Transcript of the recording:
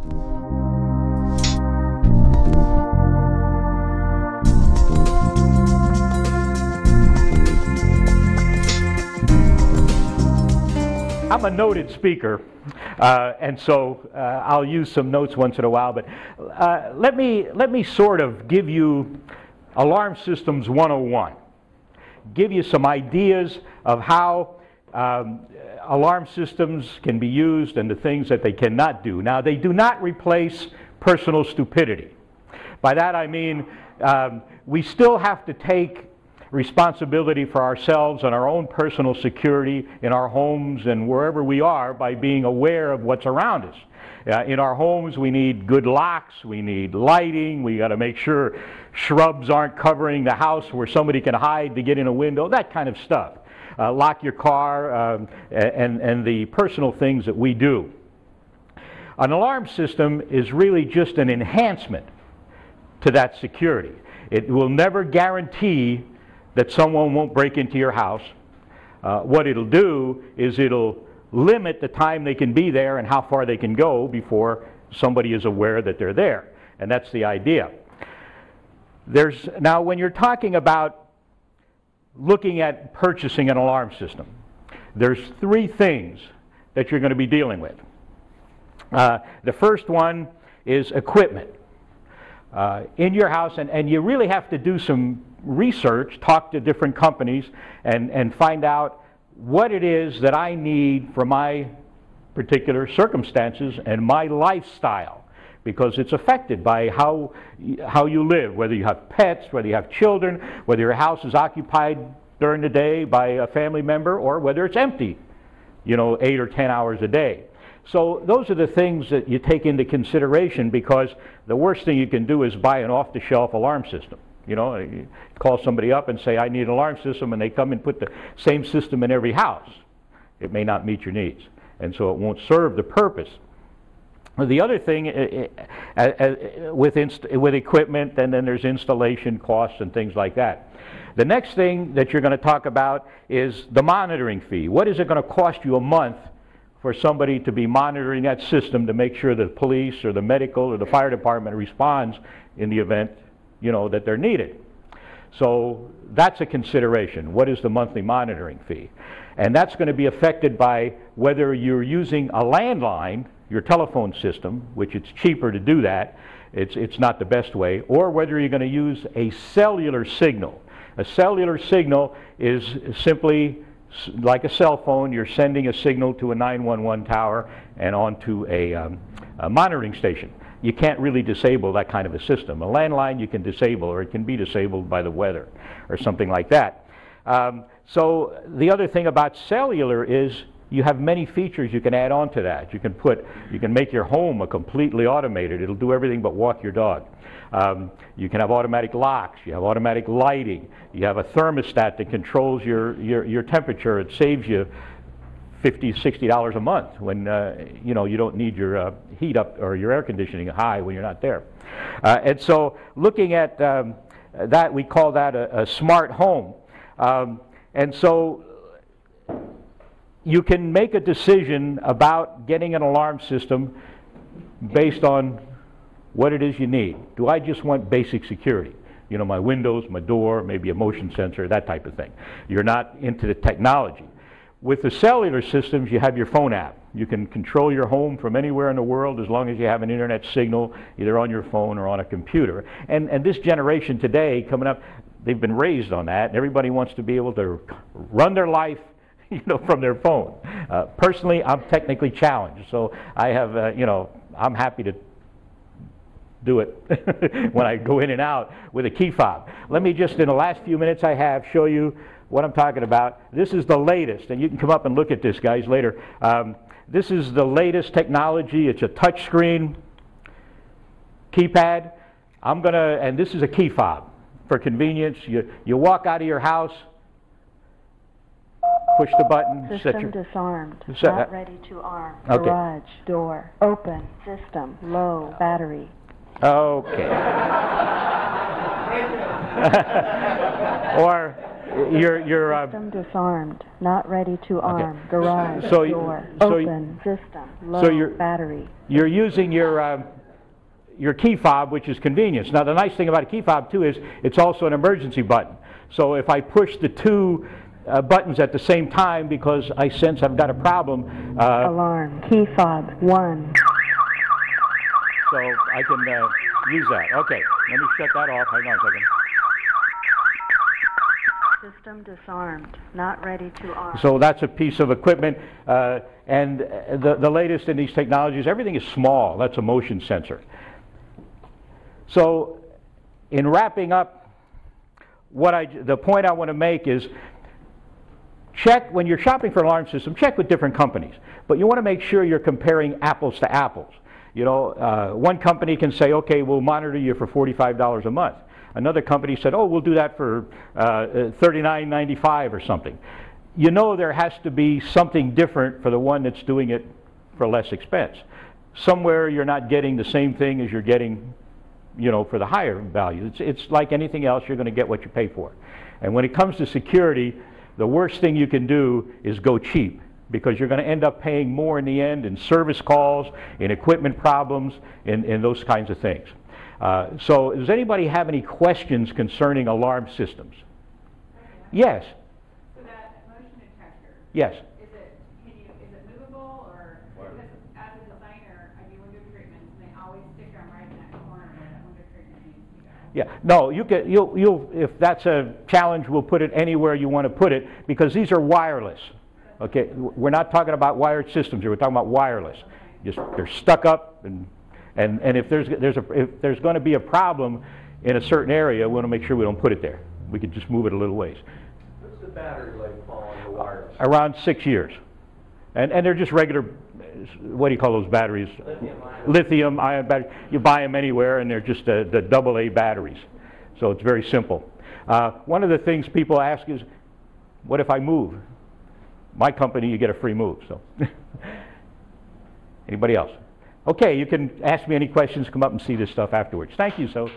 I'm a noted speaker, and so I'll use some notes once in a while, but let me sort of give you Alarm Systems 101. Give you some ideas of how alarm systems can be used and the things that they cannot do. Now, they do not replace personal stupidity. By that I mean we still have to take responsibility for ourselves and our own personal security in our homes and wherever we are by being aware of what's around us. In our homes, we need good locks, we need lighting, we got to make sure shrubs aren't covering the house where somebody can hide to get in a window, that kind of stuff. Lock your car and the personal things that we do. An alarm system is really just an enhancement to that security. It will never guarantee that someone won't break into your house. What it'll do is it'll limit the time they can be there and how far they can go before somebody is aware that they're there. And that's the idea. Now, when you're talking about looking at purchasing an alarm system, there's three things that you're going to be dealing with. The first one is equipment. In your house, and you really have to do some research, talk to different companies, and find out what it is that I need for my particular circumstances and my lifestyle, because it's affected by how you live, whether you have pets, whether you have children, whether your house is occupied during the day by a family member, or whether it's empty, 8 or 10 hours a day. So those are the things that you take into consideration, because the worst thing you can do is buy an off-the-shelf alarm system. You call somebody up and say, I need an alarm system, and they come and put the same system in every house. It may not meet your needs, and so it won't serve the purpose. The other thing with equipment, and then there's installation costs and things like that. The next thing that you're going to talk about is the monitoring fee. What is it going to cost you a month for somebody to be monitoring that system to make sure the police or the medical or the fire department responds in the event that they're needed? So that's a consideration. What is the monthly monitoring fee? And that's going to be affected by whether you're using a landline, your telephone system, which it's cheaper to do that, it's not the best way, or whether you're going to use a cellular signal. A cellular signal is simply like a cell phone. You're sending a signal to a 911 tower and onto a monitoring station. You can't really disable that kind of a system. A landline you can disable, or it can be disabled by the weather or something like that. So the other thing about cellular is you have many features you can add on to that. You can make your home a completely automated. It'll do everything but walk your dog. You can have automatic locks. You have automatic lighting. You have a thermostat that controls your temperature. It saves you $50, $60 a month when you don't need your heat up or your air conditioning high when you're not there. And so looking at that, we call that a smart home. And so you can make a decision about getting an alarm system based on what it is you need. Do I just want basic security? My windows, my door, maybe a motion sensor, that type of thing. You're not into the technology. With the cellular systems, you have your phone app. You can control your home from anywhere in the world as long as you have an internet signal either on your phone or on a computer. And this generation today coming up, they've been raised on that, and everybody wants to be able to run their life from their phone. Personally, I'm technically challenged, so I have, I'm happy to do it when I go in and out with a key fob. Let me just, in the last few minutes I have, show you what I'm talking about. This is the latest, and you can come up and look at this, guys, later. This is the latest technology. It's a touch screen keypad. And this is a key fob for convenience. You walk out of your house, push the button. System disarmed. Not ready to arm. Okay. Garage door open. System low battery. Okay. System disarmed. Not ready to arm. Garage So door. so Open system. Low battery. You're using your key fob, which is convenience. Now the nice thing about a key fob too is it's also an emergency button. So if I push the two buttons at the same time because I sense I've got a problem. Alarm. Key fob 1. So I can use that. Okay, let me shut that off. Hang on a second. System disarmed. Not ready to arm. So that's a piece of equipment. And the latest in these technologies, everything is small. That's a motion sensor. So in wrapping up, the point I want to make is check, when you're shopping for an alarm system, check with different companies. But you want to make sure you're comparing apples to apples. You know, one company can say, okay, we'll monitor you for $45 a month. Another company said, oh, we'll do that for $39.95 or something. You know there has to be something different for the one that's doing it for less expense. Somewhere you're not getting the same thing as you're getting, you know, for the higher value. It's like anything else, you're going to get what you pay for. And when it comes to security, the worst thing you can do is go cheap, because you're going to end up paying more in the end in service calls, in equipment problems, in those kinds of things. So does anybody have any questions concerning alarm systems? Yes. So that motion detector. Yes. Is it movable, or because as a designer I do window treatments and they always stick them right in that corner where that window treatment needs to go? Yeah. No, you'll if that's a challenge, we'll put it anywhere you want to put it, because these are wireless. Okay. We're not talking about wired systems here. We're talking about wireless. Just they're stuck up, and if there's going to be a problem in a certain area, we want to make sure we don't put it there. We could just move it a little ways. What's the battery life on the wireless? Around 6 years. And they're just regular, what do you call those batteries? Lithium-ion batteries. You buy them anywhere, and they're just the AA batteries. So it's very simple. One of the things people ask is, what if I move? My company, you get a free move. So, anybody else? Okay, you can ask me any questions, come up and see this stuff afterwards. Thank you, so.